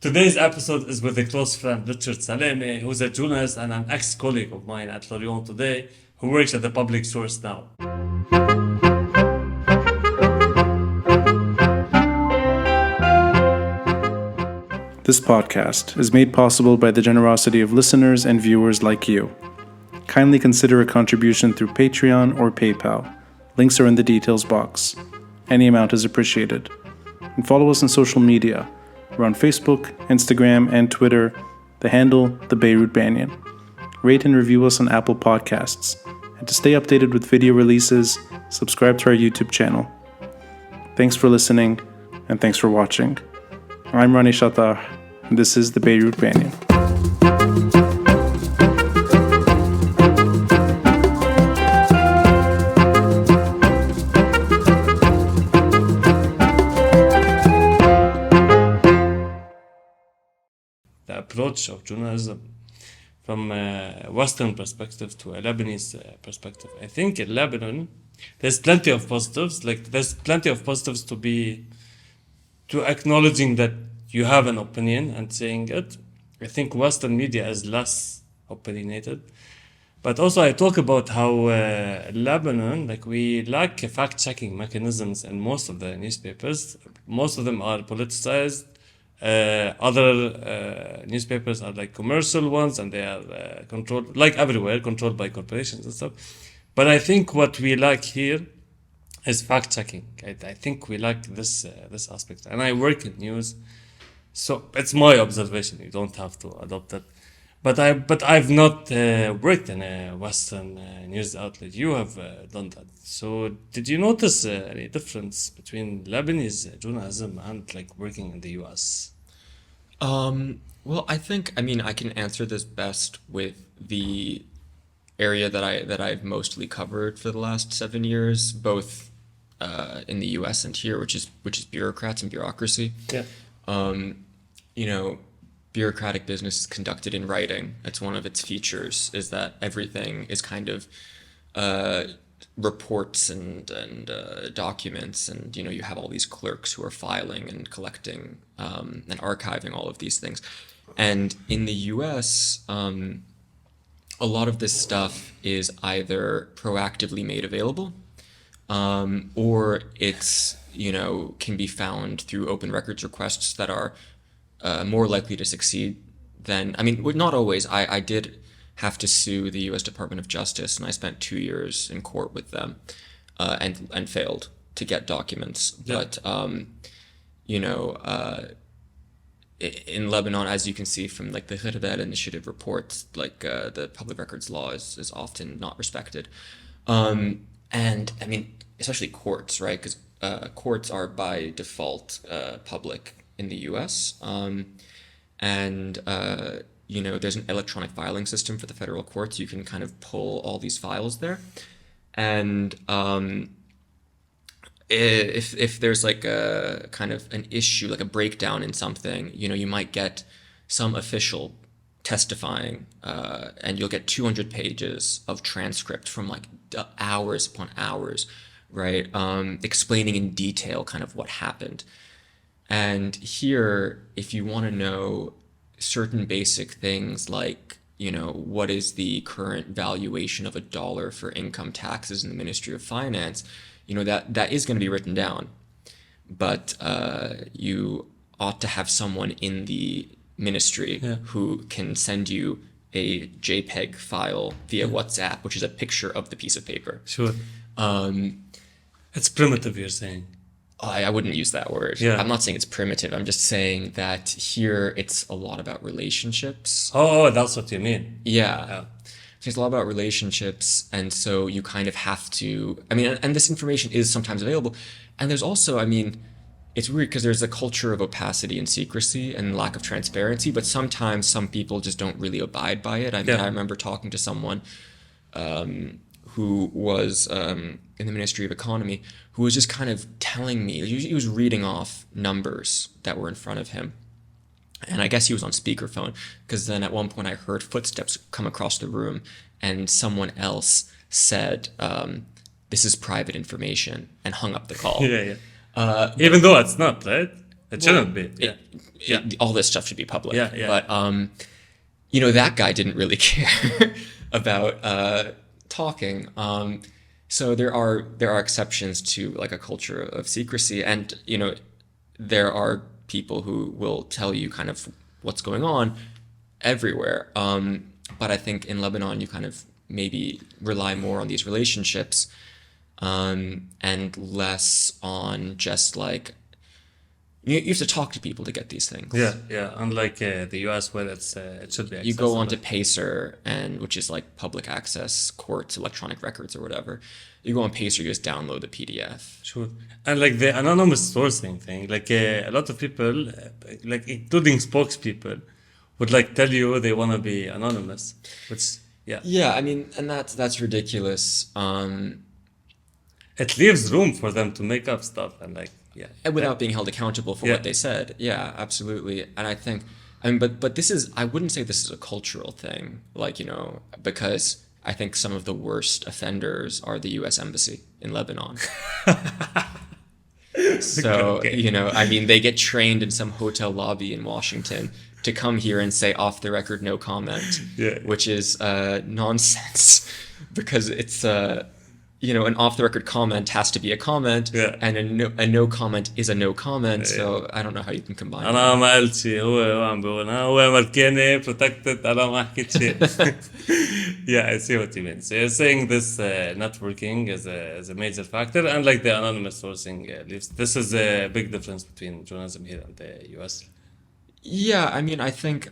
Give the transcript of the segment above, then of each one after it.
Today's episode is with a close friend, Richard Salame, who's a journalist and an ex-colleague of mine at Lorient today, who works at the public source now. This podcast is made possible by the generosity of listeners and viewers like you. Kindly consider a contribution through Patreon or PayPal. Links are in the details box. Any amount is appreciated. And follow us on social media. We're on Facebook, Instagram, and Twitter. The handle, The Beirut Banyan. Rate and review us on Apple Podcasts. And to stay updated with video releases, subscribe to our YouTube channel. Thanks for listening, and thanks for watching. I'm Rani Shatar, and this is The Beirut Banyan. The approach of journalism from a Western perspective to a Lebanese perspective. I think in Lebanon, there's plenty of positives. There's plenty of positives to acknowledging that you have an opinion and saying it. I think Western media is less opinionated. But also I talk about how Lebanon, we lack fact-checking mechanisms in most of the newspapers. Most of them are politicized. Other newspapers are commercial ones, and they are controlled, like everywhere, controlled by corporations and stuff. But I think what we lack here is fact-checking. I think we lack this aspect. And I work in news, so it's my observation. You don't have to adopt that. But I've not worked in a Western news outlet. You have done that. So did you notice any difference between Lebanese journalism and working in the US? Well, I can answer this best with the area that I've mostly covered for the last 7 years, both in the US and here, which is bureaucrats and bureaucracy. Yeah. Bureaucratic business is conducted in writing. It's one of its features, is that everything is kind of reports and documents, and you have all these clerks who are filing and collecting and archiving all of these things. And in the US, a lot of this stuff is either proactively made available, or it's can be found through open records requests that are more likely to succeed than, not always. I did have to sue the U.S. Department of Justice, and I spent 2 years in court with them, and failed to get documents. Yeah. But in Lebanon, as you can see from the Hezbollah initiative reports, the public records law is often not respected, and especially courts, right? Because courts are by default public in the U.S. There's an electronic filing system for the federal courts. You can kind of pull all these files there, and if there's a kind of an issue, a breakdown in something, you might get some official testifying, and you'll get 200 pages of transcript from hours upon hours, right? Explaining in detail kind of what happened. And here, if you want to know certain basic things what is the current valuation of $1 for income taxes in the Ministry of Finance, that is going to be written down. But you ought to have someone in the ministry who can send you a JPEG file via WhatsApp, which is a picture of the piece of paper. Sure. It's primitive, you're saying. I wouldn't use that word. Yeah. I'm not saying it's primitive. I'm just saying that here it's a lot about relationships. Oh, that's what you mean. Yeah. So it's a lot about relationships, and so you kind of have to, and this information is sometimes available. And there's also, it's weird because there's a culture of opacity and secrecy and lack of transparency, but sometimes some people just don't really abide by it. I remember talking to someone who was in the Ministry of Economy, who was just kind of telling me, he was reading off numbers that were in front of him. And I guess he was on speakerphone, because then at one point I heard footsteps come across the room, and someone else said, this is private information, and hung up the call. Yeah. Even though it's not, right? It shouldn't be. Yeah. All this stuff should be public. Yeah. But that guy didn't really care about talking. So there are exceptions to like a culture of secrecy, and there are people who will tell you kind of what's going on everywhere. But I think in Lebanon you kind of maybe rely more on these relationships, and less on just like you have to talk to people to get these things. Yeah. Unlike the US, where it should be accessible. You go onto Pacer, which is like public access courts, electronic records or whatever. You go on Pacer, you just download the PDF. Sure. And like the anonymous sourcing thing, like a lot of people, like including spokespeople, would like tell you they want to be anonymous, which Yeah, I mean, and that's ridiculous. It leaves room for them to make up stuff and And without being held accountable for what they said. Yeah, absolutely. And I mean, but this is, I wouldn't say this is a cultural thing, like, because I think some of the worst offenders are the U.S. Embassy in Lebanon. So, I mean, they get trained in some hotel lobby in Washington to come here and say off the record, no comment, which is nonsense, because it's, an off-the-record comment has to be a comment, and a no comment is a no comment. So I don't know how you can combine. أنا ما قلت شيء هو عم بيقول هو ماركيني protected أنا ما حكيت شيء. Yeah, I see what you mean. So you're saying this networking is a major factor, and like the anonymous sourcing leaves. This is a big difference between journalism here and the US. Yeah, I mean, I think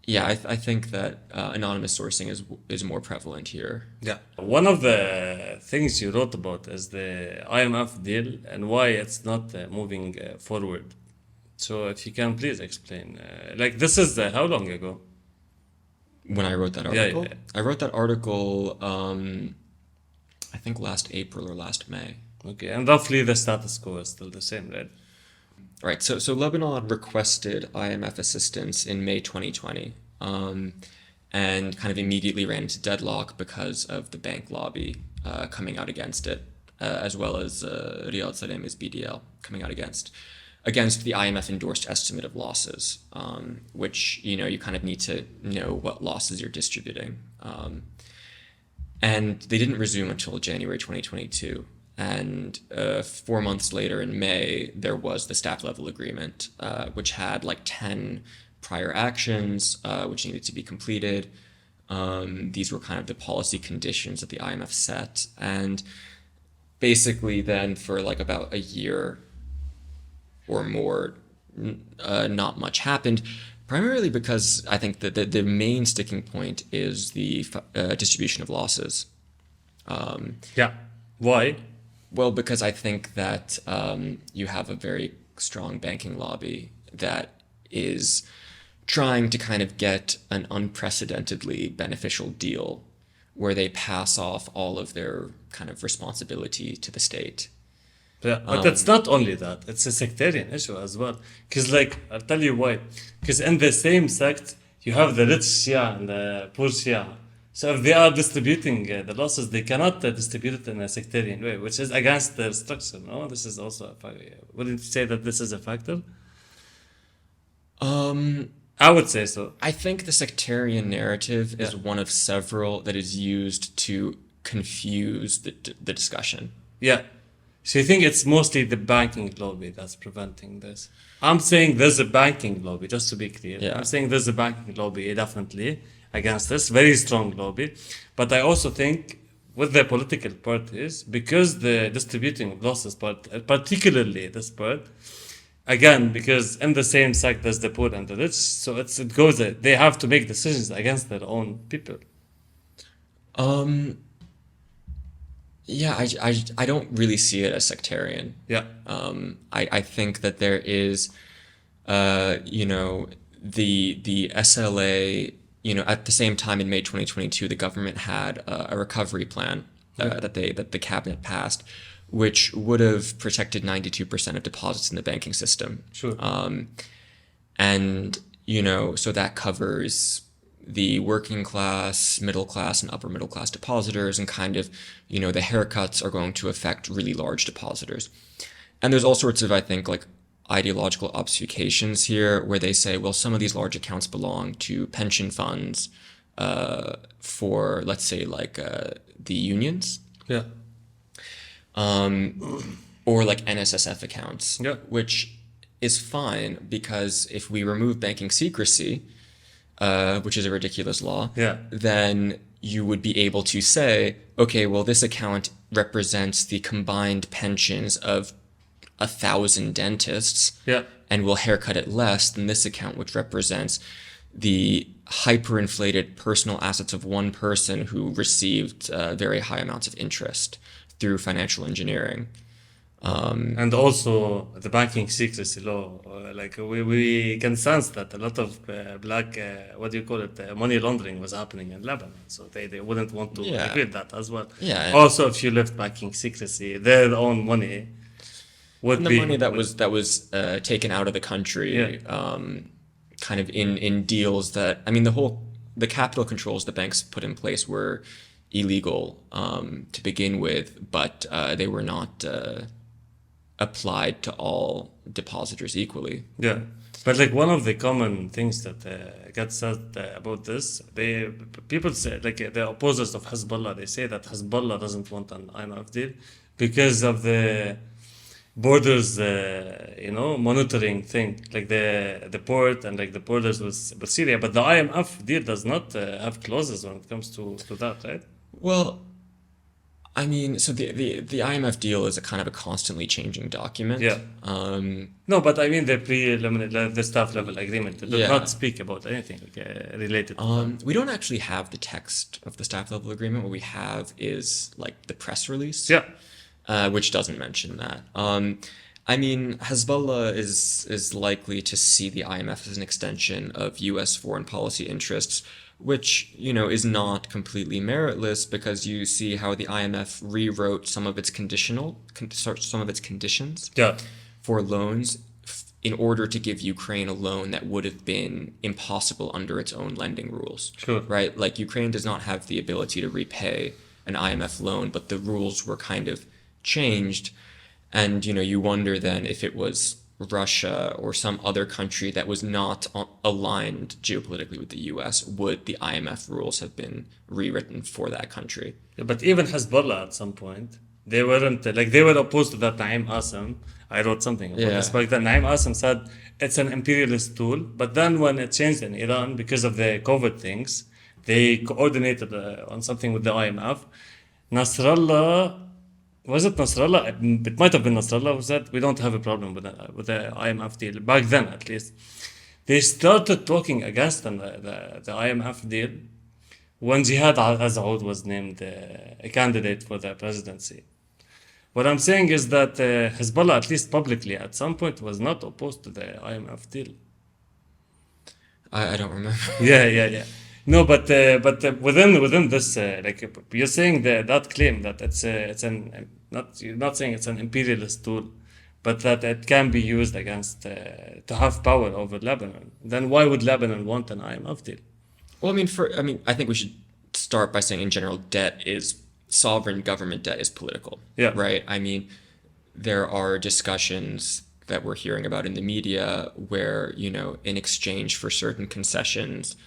that anonymous sourcing is more prevalent here. Yeah. One of the things you wrote about is the IMF deal and why it's not moving forward. So if you can please explain, like this is how long ago? When I wrote that article? Yeah. I wrote that article, I think last April or last May. Okay, and roughly the status quo is still the same, right? Right. So Lebanon requested IMF assistance in May 2020, and kind of immediately ran into deadlock because of the bank lobby coming out against it, as well as Riyad Salame's BDL coming out against the IMF endorsed estimate of losses, which you kind of need to know what losses you're distributing, and they didn't resume until January 2022. And 4 months later in May, there was the staff level agreement, which had like 10 prior actions, which needed to be completed. These were kind of the policy conditions that the IMF set. And basically then for like about a year or more, not much happened, primarily because I think that the main sticking point is the distribution of losses. Why? Well, because I think that you have a very strong banking lobby that is trying to kind of get an unprecedentedly beneficial deal where they pass off all of their kind of responsibility to the state. Yeah, but it's not only that. It's a sectarian issue as well. Because, like, I'll tell you why. Because in the same sect, you have the rich Shia and the poor Shia. So if they are distributing the losses, they cannot distribute it in a sectarian way, which is against the structure, no? This is also a factor. Wouldn't you say that this is a factor? I would say so. I think the sectarian narrative is one of several that is used to confuse the discussion. Yeah. So you think it's mostly the banking lobby that's preventing this? I'm saying there's a banking lobby, just to be clear. Yeah. I'm saying there's a banking lobby, definitely, against this, very strong lobby. But I also think with the political parties, because the distributing of losses part, particularly this part, again, because in the same sect there's the poor and the rich, so it goes, they have to make decisions against their own people. Yeah, I don't really see it as sectarian. Yeah. I think that there is, the SLA, at the same time in May 2022, the government had a recovery plan that the cabinet passed, which would have protected 92% of deposits in the banking system. Sure. And, so that covers the working class, middle class, and upper middle class depositors, and kind of, the haircuts are going to affect really large depositors. And there's all sorts of, I think, like ideological obfuscations here where they say, well, some of these large accounts belong to pension funds for, let's say, like the unions. Yeah. Or like NSSF accounts, Yeah. which is fine because if we remove banking secrecy, which is a ridiculous law, Yeah. then you would be able to say, okay, well, this account represents the combined pensions of 1,000 dentists, Yeah. and will haircut it less than this account, which represents the hyperinflated personal assets of one person who received very high amounts of interest through financial engineering. And also the banking secrecy law, like we can sense that a lot of black, what do you call it, money laundering was happening in Lebanon. So they wouldn't want to Yeah. agree with that as well. Yeah, and- Also, if you left banking secrecy, their own money would And the be money that was taken out of the country, Yeah. kind of in deals that, I mean, the capital controls the banks put in place were illegal to begin with, but they were not applied to all depositors equally. Yeah, but like one of the common things that gets said about this, people say, like the opposers of Hezbollah, they say that Hezbollah doesn't want an IMF deal because of the borders, monitoring thing, like the port and like the borders with Syria. But the IMF deal does not have clauses when it comes to that, right? Well, I mean, so the IMF deal is a kind of a constantly changing document. Yeah. No, but I mean the preliminary, the staff level agreement. It does Yeah. not speak about anything related to that. We don't actually have the text of the staff level agreement. What we have is like the press release. Yeah. Which doesn't mention that. I mean, Hezbollah is likely to see the IMF as an extension of U.S. foreign policy interests, which, is not completely meritless because you see how the IMF rewrote some of its conditions Yeah. for loans in order to give Ukraine a loan that would have been impossible under its own lending rules. Sure. Right? Like Ukraine does not have the ability to repay an IMF loan, but the rules were kind of changed. And, you wonder then if it was Russia or some other country that was not aligned geopolitically with the US, would the IMF rules have been rewritten for that country? Yeah, but even Hezbollah at some point, they weren't they were opposed to that. Naim Assam, I wrote something about Yeah. this, but then Naim Assam said it's an imperialist tool. But then when it changed in Iran because of the COVID things, they coordinated on something with the IMF. Nasrallah, was it Nasrallah? It might have been Nasrallah who said we don't have a problem with the IMF deal back then, at least. They started talking against the IMF deal when Jihad al-Azoud was named a candidate for the presidency. What I'm saying is that Hezbollah, at least publicly, at some point was not opposed to the IMF deal. I don't remember. Yeah. No, but within this, you're saying that claim that you're not saying it's an imperialist tool, but that it can be used against to have power over Lebanon. Then why would Lebanon want an IMF deal? Well, I think we should start by saying in general, sovereign government debt is political. Yeah. Right? I mean, there are discussions that we're hearing about in the media where, in exchange for certain concessions,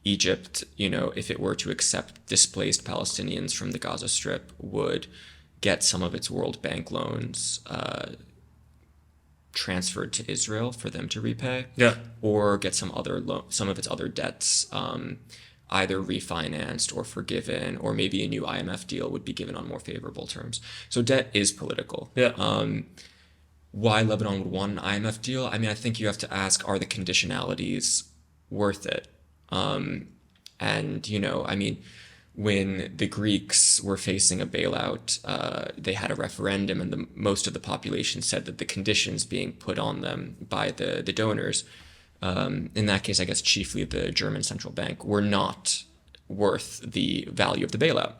Egypt, if it were to accept displaced Palestinians from the Gaza Strip, would get some of its World Bank loans transferred to Israel for them to repay. Yeah. Or get some of its other debts either refinanced or forgiven, or maybe a new IMF deal would be given on more favorable terms. So debt is political. Yeah. Why Lebanon would want an IMF deal? I mean, I think you have to ask, are the conditionalities worth it? When the Greeks were facing a bailout, they had a referendum, and most of the population said that the conditions being put on them by the donors, in that case, I guess chiefly the German central bank, were not worth the value of the bailout.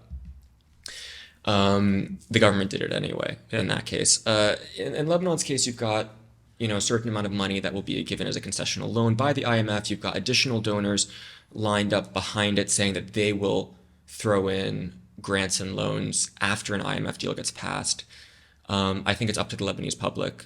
The government did it anyway. Yeah. In that case. In Lebanon's case, you've got a certain amount of money that will be given as a concessional loan by the IMF. You've got additional donors lined up behind it saying that they will throw in grants and loans after an IMF deal gets passed. I think it's up to the Lebanese public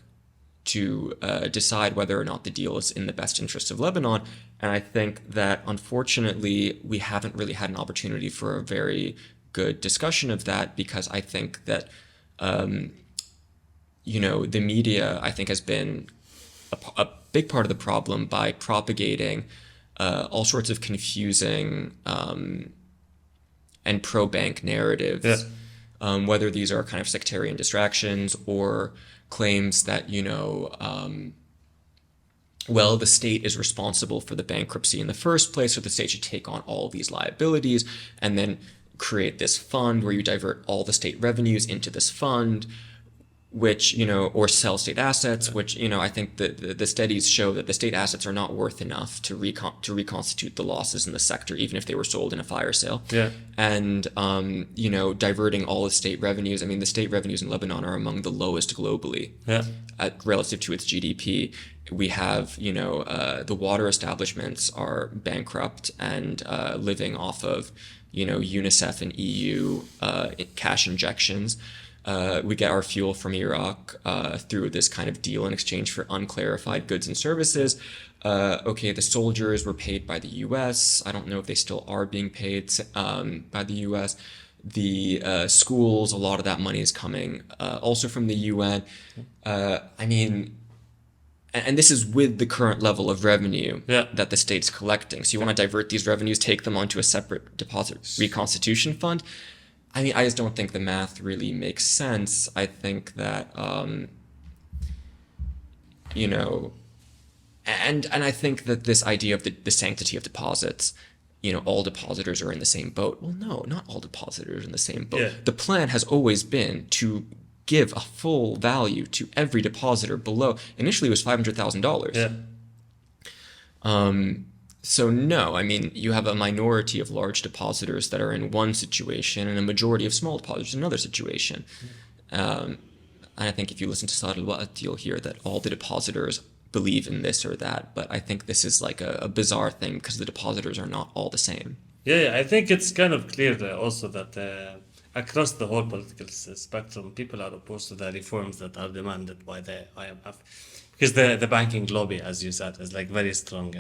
to decide whether or not the deal is in the best interest of Lebanon. And I think that, unfortunately, we haven't really had an opportunity for a very good discussion of that, because I think that, the media, I think, has been a big part of the problem by propagating all sorts of confusing and pro-bank narratives, whether these are kind of sectarian distractions or claims that, the state is responsible for the bankruptcy in the first place, so the state should take on all these liabilities and then create this fund where you divert all the state revenues into this fund, which, or sell state assets, which, I think the studies show that the state assets are not worth enough to reconstitute the losses in the sector, even if they were sold in a fire sale. Yeah. And, diverting all the state revenues. I mean, the state revenues in Lebanon are among the lowest globally relative to its GDP. We have, the water establishments are bankrupt and living off of, UNICEF and EU cash injections. We get our fuel from Iraq through this kind of deal in exchange for unclarified goods and services. The soldiers were paid by the U.S. I don't know if they still are being paid by the U.S. The schools, a lot of that money is coming also from the UN. And this is with the current level of revenue that the state's collecting. So you want to divert these revenues, take them onto a separate deposit reconstitution fund. I just don't think the math really makes sense. I think that, and I think that this idea of the sanctity of deposits, all depositors are in the same boat. Well, no, not all depositors are in the same boat. Yeah. The plan has always been to give a full value to every depositor below. Initially, it was $500,000. Yeah. So no, you have a minority of large depositors that are in one situation and a majority of small depositors in another situation. And I think if you listen to Saad al-Waqt, you'll hear that all the depositors believe in this or that. But I think this is like a bizarre thing because the depositors are not all the same. Yeah, I think it's kind of clear also that across the whole political spectrum, people are opposed to the reforms that are demanded by the IMF. Because the banking lobby, as you said, is like very strong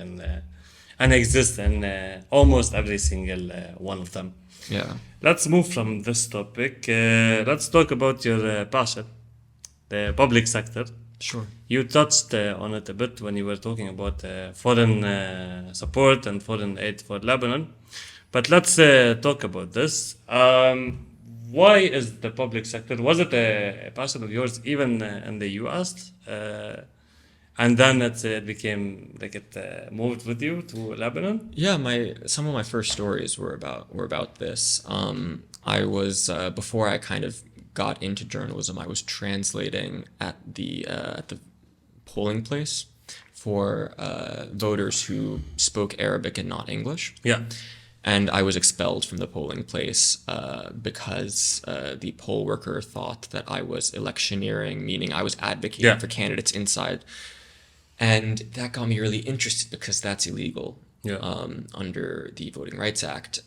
and exists in almost every single one of them. Yeah. Let's move from this topic. Let's talk about your passion, the public sector. Sure. You touched on it a bit when you were talking about foreign support and foreign aid for Lebanon. But let's talk about this. Why is the public sector, was it a passion of yours even in the US? And then it became like it moved with you to Lebanon? Yeah, some of my first stories were about this. I was before I kind of got into journalism, I was translating at the polling place for voters who spoke Arabic and not English. Yeah. And I was expelled from the polling place because the poll worker thought that I was electioneering, meaning I was advocating for candidates inside. And that got me really interested because that's illegal under the Voting Rights Act.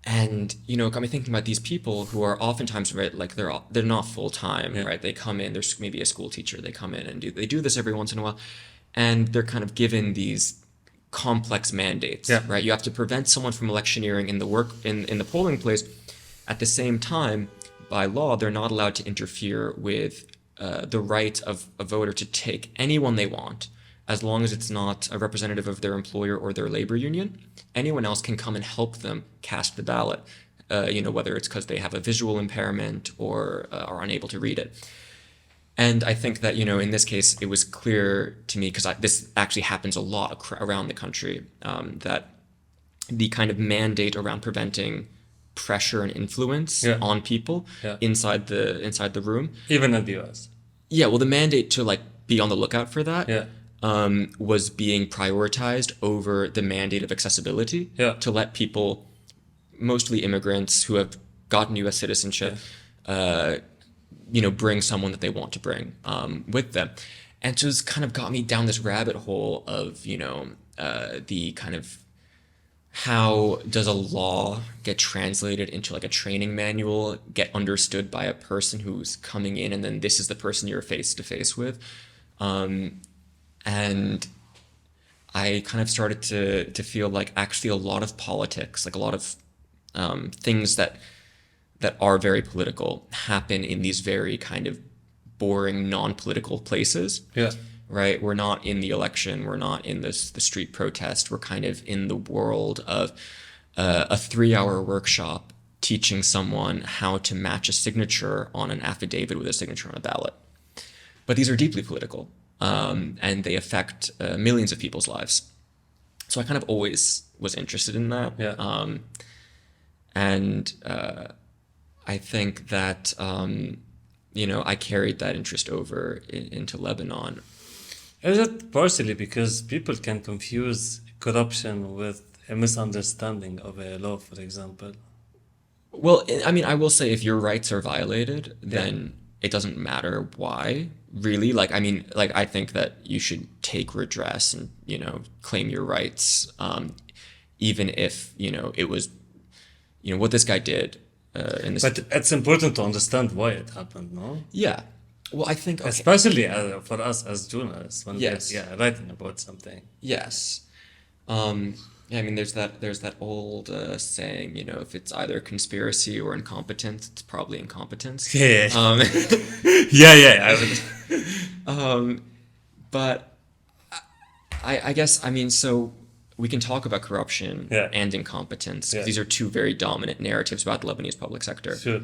And, it got me thinking about these people who are oftentimes, right, like they're not full-time, right? They come in, there's maybe a school teacher, they come in and they do this every once in a while. And they're kind of given these complex mandates, right? You have to prevent someone from electioneering in the polling place. At the same time, by law, they're not allowed to interfere with the right of a voter to take anyone they want, as long as it's not a representative of their employer or their labor union. Anyone else can come and help them cast the ballot, whether it's because they have a visual impairment or are unable to read it. And I think that, in this case, it was clear to me, because this actually happens a lot around the country, that the kind of mandate around preventing pressure and influence on people inside the room. Even in the US. Yeah, well, the mandate to be on the lookout for that was being prioritized over the mandate of accessibility to let people, mostly immigrants who have gotten U.S. citizenship, bring someone that they want to bring with them. And so it's kind of got me down this rabbit hole of, the kind of how does a law get translated into like a training manual, get understood by a person who's coming in, and then this is the person you're face to face with. And I kind of started to feel like actually a lot of politics, like a lot of things that are very political happen in these very kind of boring, non-political places. Yeah. Right? We're not in the election. We're not in the street protest. We're kind of in the world of a 3-hour workshop teaching someone how to match a signature on an affidavit with a signature on a ballot. But these are deeply political, and they affect millions of people's lives. So I kind of always was interested in that. Yeah. And I think that, I carried that interest over into Lebanon. Is it partially because people can confuse corruption with a misunderstanding of a law, for example? Well, I mean, I will say if your rights are violated, then it doesn't matter why, really. Like, I mean, like, I think that you should take redress and, claim your rights, even if, it was, what this guy did in this. But it's important to understand why it happened, no? Yeah. Well, I think, okay. Especially for us as journalists, when Yes. we're writing about something. Yes. Yeah, I mean, there's that old saying, if it's either conspiracy or incompetence, it's probably incompetence. Yeah. I would. But I guess, I mean, so we can talk about corruption Yeah. and incompetence. Yeah. These are two very dominant narratives about the Lebanese public sector. Sure.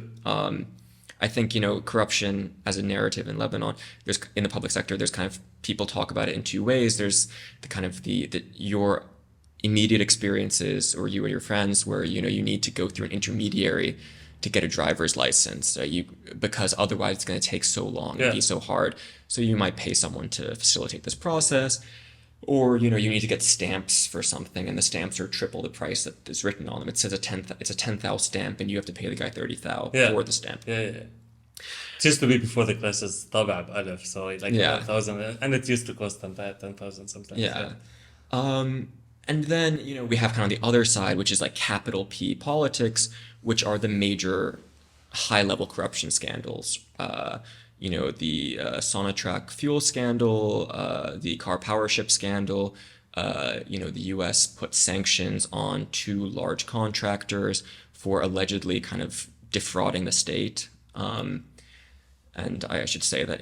I think, corruption as a narrative in Lebanon, there's in the public sector, there's kind of people talk about it in two ways. There's the kind of your immediate experiences, or you and your friends, where, you need to go through an intermediary to get a driver's license, because otherwise it's going to take so long and be so hard. So you might pay someone to facilitate this process. Or, you need to get stamps for something, and the stamps are triple the price that is written on them. It says it's a 10,000 stamp, and you have to pay the guy 30,000 for the stamp. Yeah. It used to be before the crisis, طابع بألف, so like 1,000, and it used to cost 10,000 sometimes. Yeah. And then, we have kind of the other side, which is like capital P politics, which are the major high-level corruption scandals. The Sonatrach fuel scandal, the car power ship scandal. The U.S. put sanctions on 2 large contractors for allegedly kind of defrauding the state. And I should say that,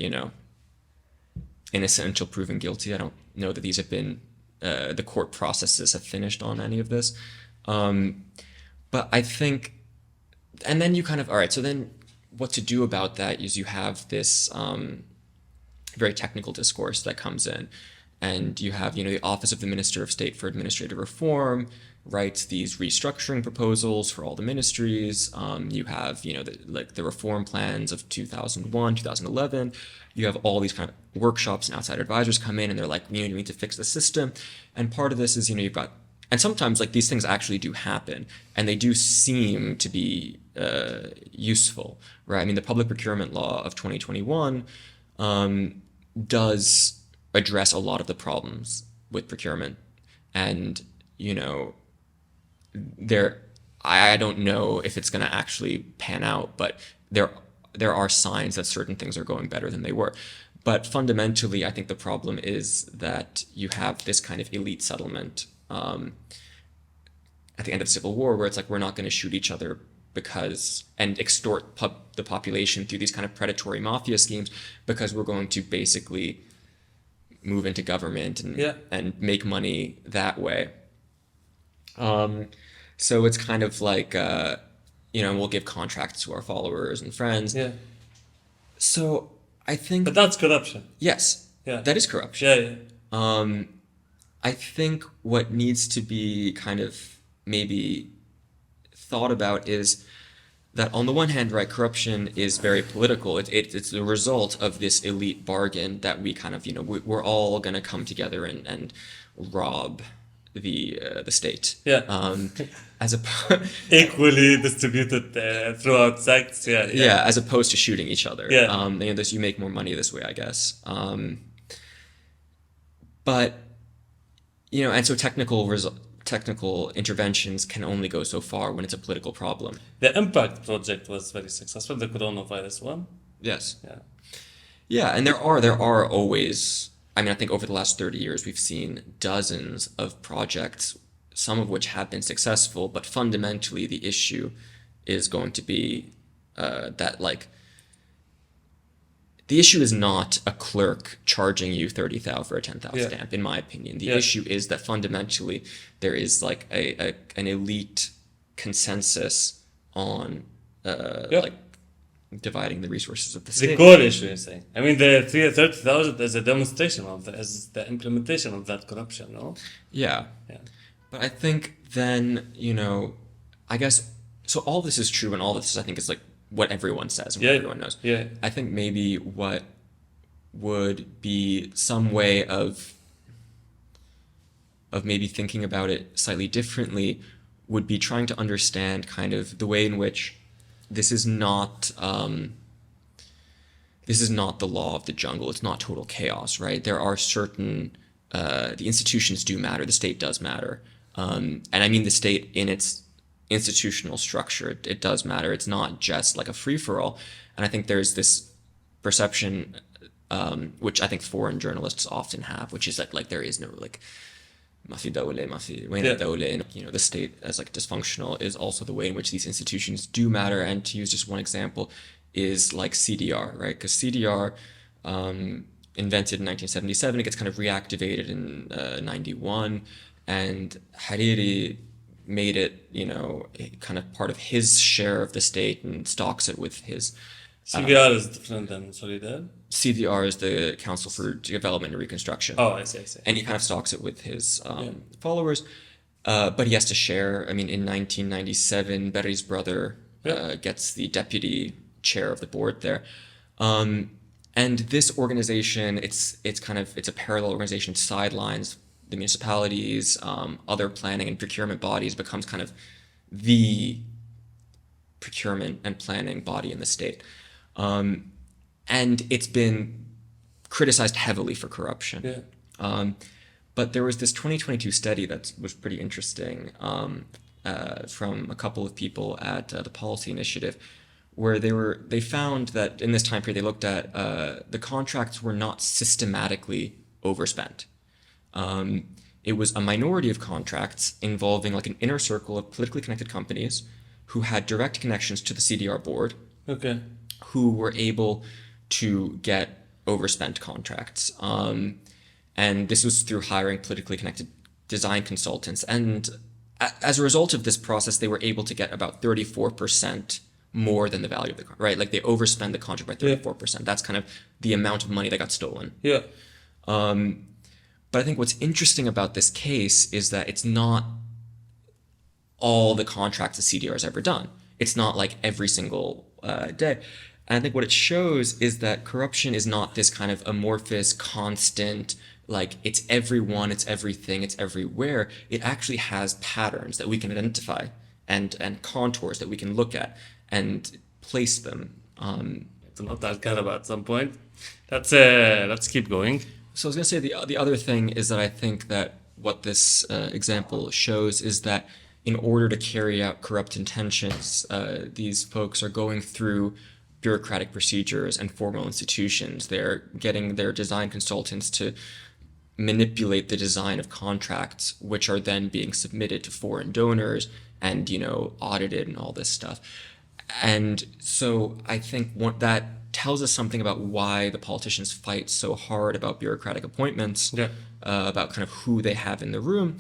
innocent until proven guilty. I don't know that these have been, the court processes have finished on any of this. But I think, and then you kind of, all right, so then what to do about that is you have this very technical discourse that comes in, and you have, the Office of the Minister of State for Administrative Reform writes these restructuring proposals for all the ministries. You have, the reform plans of 2001, 2011. You have all these kind of workshops, and outside advisors come in, and they're like, you need to fix the system. And part of this is, you've got, and sometimes like these things actually do happen, and they do seem to be useful, right? I mean, the public procurement law of 2021 does address a lot of the problems with procurement, and I don't know if it's going to actually pan out, but there are signs that certain things are going better than they were. But fundamentally, I think the problem is that you have this kind of elite settlement at the end of the Civil War, where it's like, we're not going to shoot each other and extort the population through these kind of predatory mafia schemes, because we're going to basically move into government and make money that way. So it's kind of like, we'll give contracts to our followers and friends. Yeah. So I think... But that's corruption. Yes. Yeah. That is corruption. Yeah. I think what needs to be kind of maybe thought about is that, on the one hand, right, corruption is very political. It's the result of this elite bargain that we kind of, we're all going to come together and rob the state. Yeah. As a equally distributed throughout sects. Yeah. As opposed to shooting each other. Yeah. You make more money this way, I guess. But and so technical interventions can only go so far when it's a political problem. The Impact project was very successful, the coronavirus one. Yes. Yeah. Yeah, and there are always, I mean, I think over the last 30 years, we've seen dozens of projects, some of which have been successful, but fundamentally the issue is going to be that, like, the issue is not a clerk charging you 30,000 for a 10,000 Yeah. stamp, in my opinion. The Yeah. issue is that fundamentally there is like an elite consensus on Yeah. like dividing the resources of the The state. core issue, you're saying. I mean, the 30,000 is a demonstration of that, is the implementation of that corruption, no? Yeah. Yeah. But I think then, I guess, so all this is true and all this, I think, is like what everyone says and what Yeah. everyone knows. Yeah. I think maybe what would be some way of maybe thinking about it slightly differently would be trying to understand kind of the way in which this is not the law of the jungle. It's not total chaos, right? There are certain the institutions do matter. The state does matter, and I mean the state in its institutional structure. It does matter. It's not just like a free for all. And I think there's this perception, which I think foreign journalists often have, which is that like there is no like mafi dawla, mafi wayna dawla. The state as like dysfunctional is also the way in which these institutions do matter. And to use just one example is like CDR, right? Because CDR invented in 1977, it gets kind of reactivated in 91, and Hariri made it, kind of part of his share of the state and stocks it with his. CVR is different than Solidar. CDR is the Council for Development and Reconstruction. Oh, I see. And he kind of stocks it with his followers. But he has to share. I mean, in 1997, Berry's brother gets the deputy chair of the board there. And this organization, it's a parallel organization, sidelines the municipalities, other planning and procurement bodies, becomes kind of the procurement and planning body in the state. And it's been criticized heavily for corruption. Yeah. But there was this 2022 study that was pretty interesting from a couple of people at the Policy Initiative, where they found that in this time period they looked at the contracts were not systematically overspent. It was a minority of contracts involving like an inner circle of politically connected companies who had direct connections to the CDR board, Okay. who were able to get overspent contracts. And this was through hiring politically connected design consultants. And as a result of this process, they were able to get about 34% more than the value of the contract, right? Like they overspend the contract by 34%. That's kind of the amount of money that got stolen. Yeah. But I think what's interesting about this case is that it's not all the contracts the CDR has ever done. It's not like every single day. And I think what it shows is that corruption is not this kind of amorphous, constant, like it's everyone, it's everything, it's everywhere. It actually has patterns that we can identify and contours that we can look at and place them. To not that kind of at some point. Let's keep going. So I was going to say the other thing is that I think that what this example shows is that in order to carry out corrupt intentions, these folks are going through bureaucratic procedures and formal institutions. They're getting their design consultants to manipulate the design of contracts, which are then being submitted to foreign donors and, audited and all this stuff. And so I think that tells us something about why the politicians fight so hard about bureaucratic appointments, about kind of who they have in the room,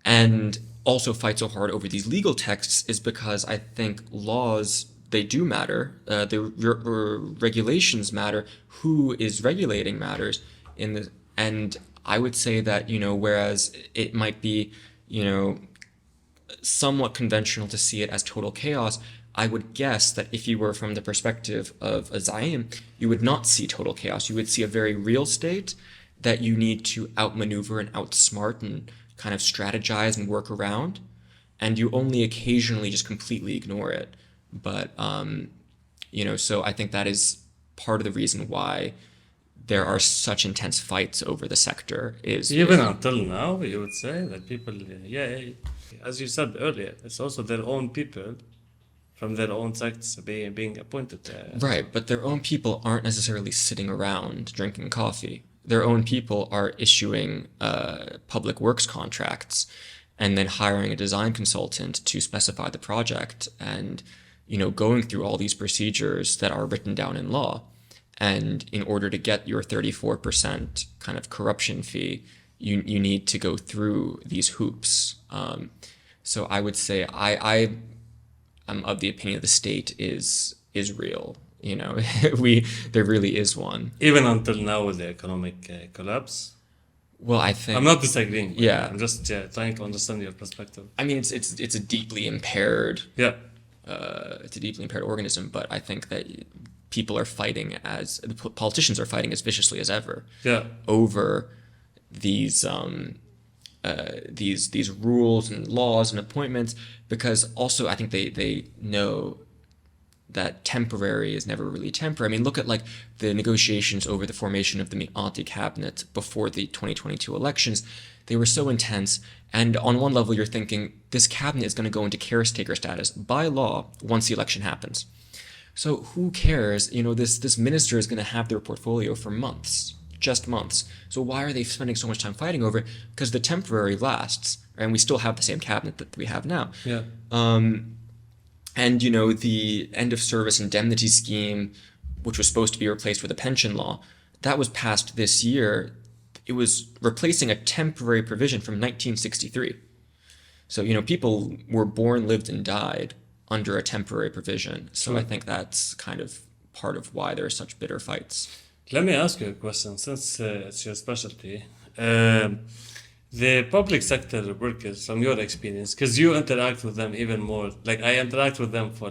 and also fight so hard over these legal texts is because I think laws, they do matter. The regulations matter. Who is regulating matters. And I would say that, whereas it might be, somewhat conventional to see it as total chaos, I would guess that if you were from the perspective of a Zaim, you would not see total chaos. You would see a very real state that you need to outmaneuver and outsmart and kind of strategize and work around. And you only occasionally just completely ignore it. But, so I think that is part of the reason why there are such intense fights over the sector Even until now, you would say that people, as you said earlier, it's also their own people from their own sects being appointed. Right, but their own people aren't necessarily sitting around drinking coffee. Their own people are issuing public works contracts and then hiring a design consultant to specify the project and, going through all these procedures that are written down in law. And in order to get your 34% kind of corruption fee, you need to go through these hoops. So I would say I'm of the opinion the state is real. There really is one. Even until now with the economic collapse. Well, I think I'm not disagreeing. Yeah, I'm just trying to understand your perspective. I mean, it's a deeply impaired. Yeah. It's a deeply impaired organism, but I think that people are fighting the politicians are fighting as viciously as ever. Yeah. Over these rules and laws and appointments, because also I think they know that temporary is never really temporary. I mean, look at like the negotiations over the formation of the Mi'ati cabinet before the 2022 elections. They were so intense, and on one level you're thinking this cabinet is going to go into caretaker status by law once the election happens. So who cares? This minister is going to have their portfolio for months, just months. So why are they spending so much time fighting over it? Because the temporary lasts, and we still have the same cabinet that we have now. Yeah. And the end of service indemnity scheme, which was supposed to be replaced with a pension law, that was passed this year. It was replacing a temporary provision from 1963. So people were born, lived, and died under a temporary provision. So I think that's kind of part of why there are such bitter fights. Let me ask you a question, since it's your specialty. The public sector workers, from your experience, because you interact with them even more. Like I interact with them for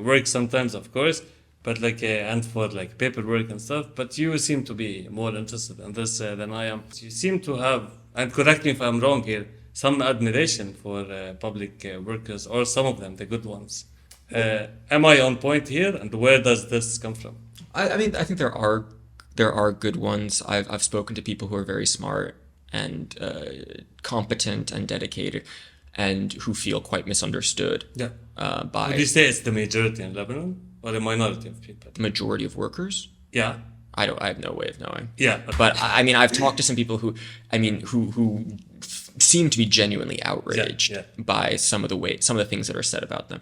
work sometimes, of course, but and for paperwork and stuff. But you seem to be more interested in this than I am. You seem to have, and correct me if I'm wrong here, some admiration for public workers, or some of them, the good ones. Am I on point here? And where does this come from? I mean, I think there are good ones. I've spoken to people who are very smart and competent and dedicated, and who feel quite misunderstood. Yeah. By Would you say it's the majority in Lebanon or the minority of people? the majority of workers. Yeah. I have no way of knowing. Yeah. But I mean, I've talked to some people who seem to be genuinely outraged by some of the things that are said about them.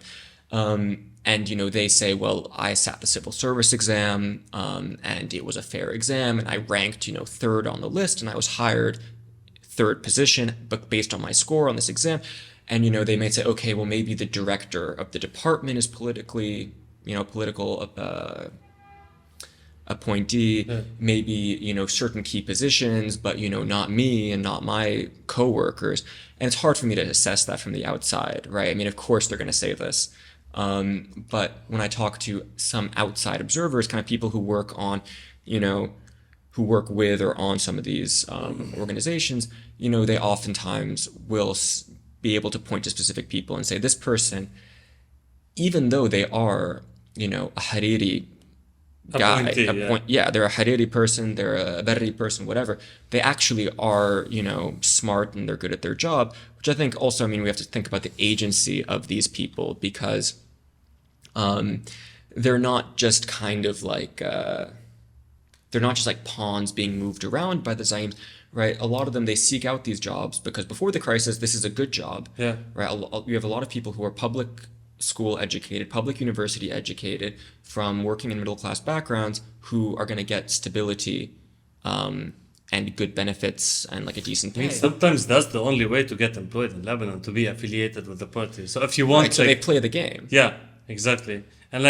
And they say, well, I sat the civil service exam, and it was a fair exam, and I ranked, third on the list, and I was hired third position, but based on my score on this exam. And they may say, okay, well, maybe the director of the department is political appointee, maybe certain key positions, but not me and not my coworkers. And it's hard for me to assess that from the outside, right? I mean, of course they're going to say this. But when I talk to some outside observers, kind of people who work on, who work with or on some of these organizations, they oftentimes will be able to point to specific people and say, this person, even though they are, a Hariri guy, they're a Hariri person, they're a Berri person, whatever, they actually are, smart and they're good at their job, which I think also, we have to think about the agency of these people, because they're not just kind of they're not just pawns being moved around by the Zaims, right? A lot of them, they seek out these jobs because before the crisis, this is a good job, right? You have a lot of people who are public school educated, public university educated, from working in middle class backgrounds, who are going to get stability and good benefits and a decent pay. Sometimes that's the only way to get employed in Lebanon, to be affiliated with the party. So if you want, so they play the game. Yeah, exactly. And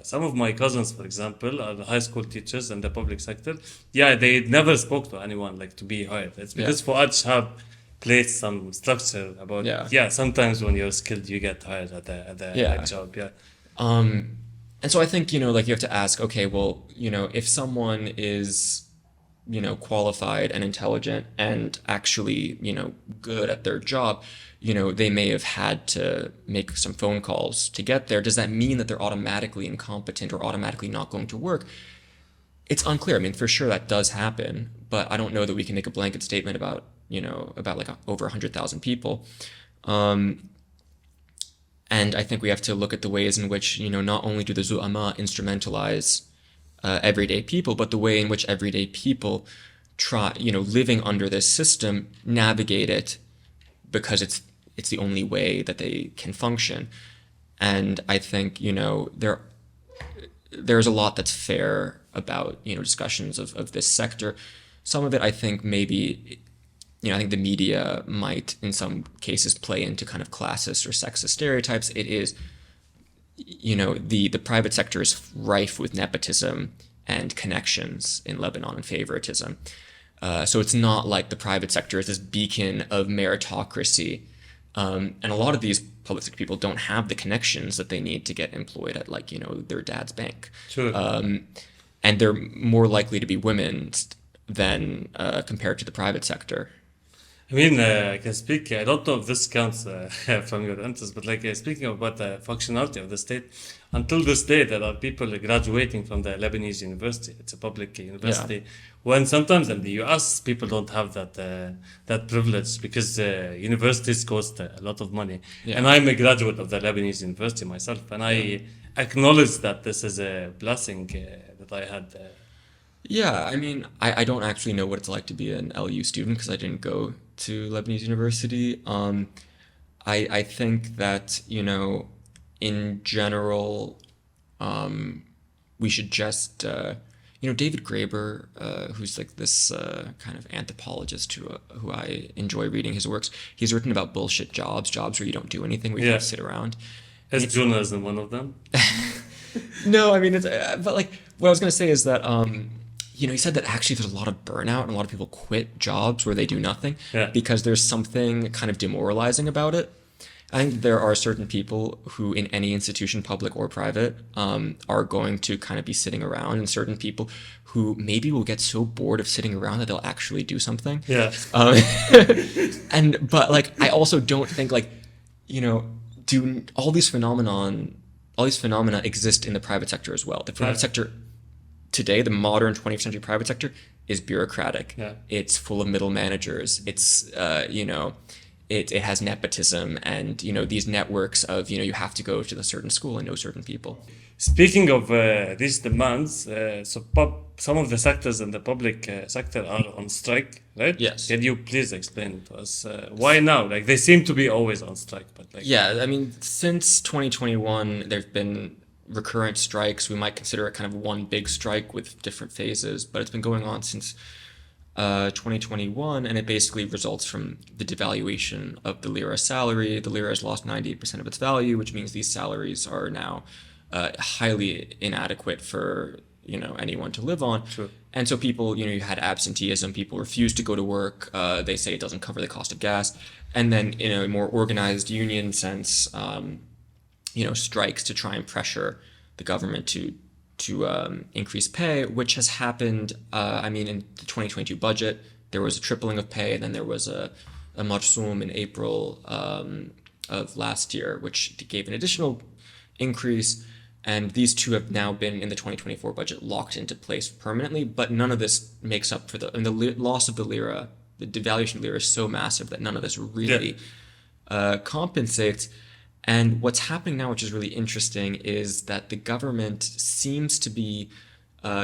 some of my cousins, for example, are high school teachers in the public sector. Yeah, they never spoke to anyone to be hired. It's because Fuad Shahab placed some structure about. Sometimes when you're skilled, you get hired at the job. Yeah. And so I think you have to ask, okay, well, if someone is qualified and intelligent and actually good at their job, they may have had to make some phone calls to get there. Does that mean that they're automatically incompetent or automatically not going to work? It's unclear. I mean, for sure that does happen, but I don't know that we can make a blanket statement about, about like over 100,000 people. And I think we have to look at the ways in which, not only do the Zu'ama instrumentalize everyday people, but the way in which everyday people try, living under this system, navigate it because it's the only way that they can function. And I think, there's a lot that's fair about, discussions of this sector. Some of it, I think, maybe, I think the media might, in some cases, play into kind of classist or sexist stereotypes. It is, the private sector is rife with nepotism and connections in Lebanon and favoritism. So it's not like the private sector is this beacon of meritocracy. And a lot of these public sector people don't have the connections that they need to get employed at, like, their dad's bank. Sure. And they're more likely to be women than compared to the private sector. I mean, I can speak. I don't know if this counts from your answers, but like speaking about the functionality of the state, until this day, there are people graduating from the Lebanese university. It's a public university. When sometimes in the US, people don't have that privilege because universities cost a lot of money. Yeah. And I'm a graduate of the Lebanese university myself, and I acknowledge that this is a blessing that I had. Yeah, I mean, I don't actually know what it's like to be an LU student because I didn't go to Lebanese University. I think that, in general, we should just, David Graeber, who's like this kind of anthropologist who I enjoy reading his works. He's written about bullshit jobs where you don't do anything, where you Yeah. just sit around. Is journalism one of them? No, I mean, but like, what I was going to say is that, he said that actually there's a lot of burnout and a lot of people quit jobs where they do nothing because there's something kind of demoralizing about it. I think there are certain people who in any institution, public or private, are going to kind of be sitting around, and certain people who maybe will get so bored of sitting around that they'll actually do something. Yeah. But like, I also don't think like, do all these phenomena exist in the private sector as well. The private sector today, the modern 20th century private sector, is bureaucratic. Yeah. It's full of middle managers. It's, it has nepotism and, these networks of, you have to go to a certain school and know certain people. Speaking of these demands, some of the sectors in the public sector are on strike, right? Yes. Can you please explain to us why now? Like, they seem to be always on strike, but like... Yeah, I mean, since 2021, there've been recurrent strikes. We might consider it kind of one big strike with different phases, but it's been going on since 2021, and it basically results from the devaluation of the lira salary. The lira has lost 98% of its value, which means these salaries are now highly inadequate for anyone to live on. True. And so people, you had absenteeism. People refuse to go to work. They say it doesn't cover the cost of gas. And then in a more organized union sense, strikes to try and pressure the government to increase pay, which has happened. In the 2022 budget, there was a tripling of pay, and then there was a marsum in April of last year, which gave an additional increase. And these two have now been in the 2024 budget locked into place permanently, but none of this makes up for the loss of the lira. The devaluation of the lira is so massive that none of this really compensates. And what's happening now, which is really interesting, is that the government seems to be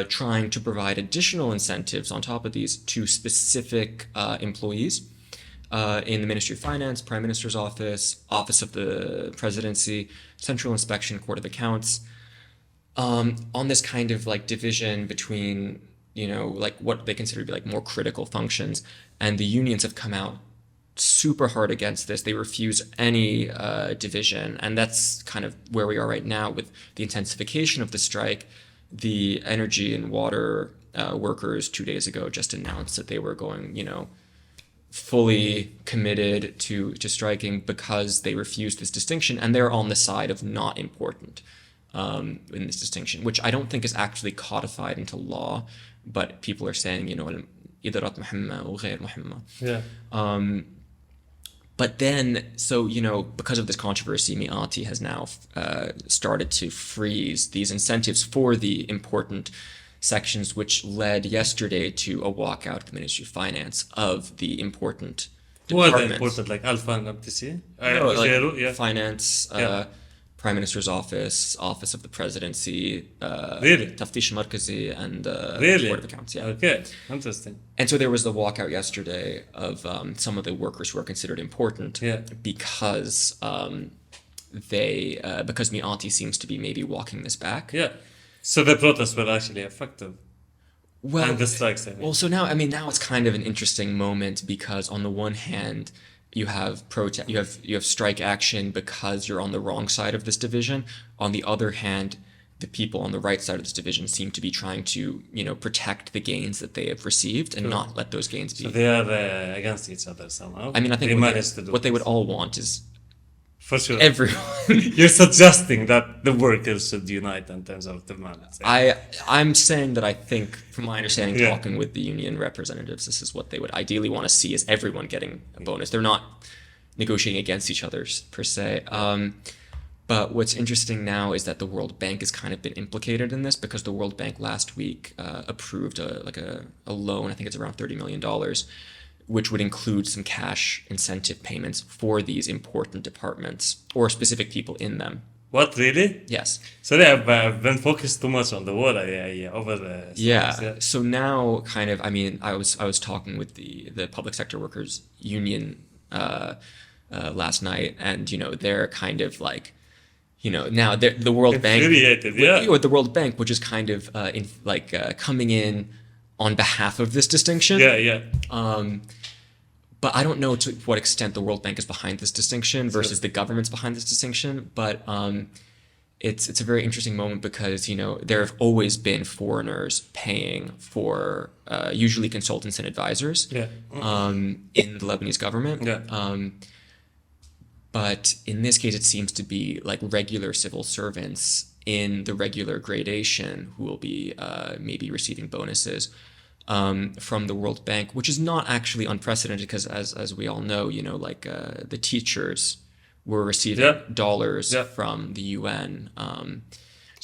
trying to provide additional incentives on top of these to specific employees in the Ministry of Finance, Prime Minister's Office, Office of the Presidency, Central Inspection, Court of Accounts, on this kind of like division between, like what they consider to be like more critical functions. And the unions have come out super hard against this. They refuse any division, and that's kind of where we are right now with the intensification of the strike. The energy and water workers 2 days ago just announced that they were going, fully committed to striking because they refuse this distinction, and they're on the side of not important in this distinction, which I don't think is actually codified into law, but people are saying, إدارات مهمة وغير مهمة. Yeah. But then, so, because of this controversy, MIATI has now started to freeze these incentives for the important sections which led yesterday to a walkout of the Ministry of Finance of the important Who are the departments. important, like Alpha and MTC? No, like Zero, yeah. Finance, Yeah. Prime Minister's Office, Office of the Presidency, Really? Taftish Markazi, and Really? Board of Accounts. Yeah. Okay, interesting. And so there was the walkout yesterday of some of the workers who are considered important Yeah. because because Miati seems to be maybe walking this back. Yeah. So the protests were actually effective. Well, And the strikes, I mean. Well, so now it's kind of an interesting moment because on the one hand, you have protest, you have strike action because you're on the wrong side of this division. On the other hand, the people on the right side of this division seem to be trying to, protect the gains that they have received and not let those gains be. So they are against each other somehow. I mean, I think they what managed to do they would this. all want is For sure. everyone. You're suggesting that the workers should unite in terms of demands. I'm saying that I think, from my understanding, Yeah. talking with the union representatives, this is what they would ideally want to see: is everyone getting a bonus. They're not negotiating against each other per se. But what's interesting now is that the World Bank has kind of been implicated in this because the World Bank last week approved a loan. I think it's around $30 million, which would include some cash incentive payments for these important departments or specific people in them. What, really? Yes. Sorry, I've been focused too much on the war over the Yeah. So now, kind of, I mean, I was talking with the public sector workers union last night, and they're kind of like, now the World Bank, infuriated, yeah. with the World Bank, which is kind of coming in on behalf of this distinction. Yeah. But I don't know to what extent the World Bank is behind this distinction versus the government's behind this distinction. But it's a very interesting moment because there have always been foreigners paying for usually consultants and advisors Yeah. in the Lebanese government. Yeah. But in this case, it seems to be like regular civil servants in the regular gradation who will be maybe receiving bonuses from the World Bank, which is not actually unprecedented because, as we all know, the teachers were receiving dollars from the UN.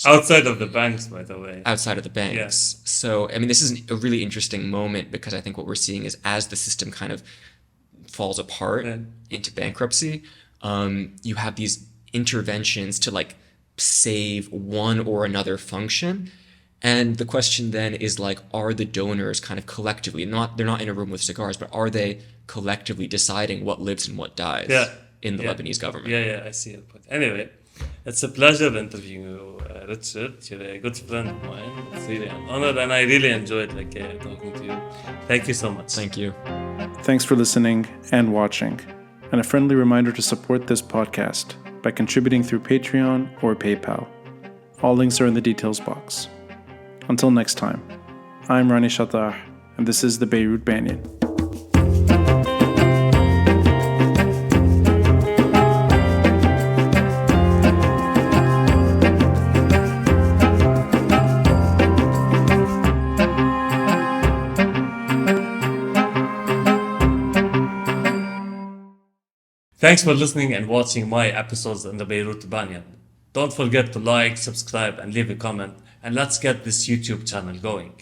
Outside of the banks, by the way. Outside of the banks. Yeah. So, I mean, this is a really interesting moment because I think what we're seeing is as the system kind of falls apart into bankruptcy, you have these interventions to save one or another function. And the question then is are the donors kind of collectively, they're not in a room with cigars, but are they collectively deciding what lives and what dies in the Lebanese government? Yeah, I see it. But anyway, it's a pleasure interviewing you, Richard. You're a good friend of mine. It's really an honor, and I really enjoyed talking to you. Thank you so much. Thank you. Thanks for listening and watching. And a friendly reminder to support this podcast by contributing through Patreon or PayPal. All links are in the details box. Until next time, I'm Rani Shatah, and this is the Beirut Banyan. Thanks for listening and watching my episodes in the Beirut Banyan. Don't forget to like, subscribe, and leave a comment, and let's get this YouTube channel going.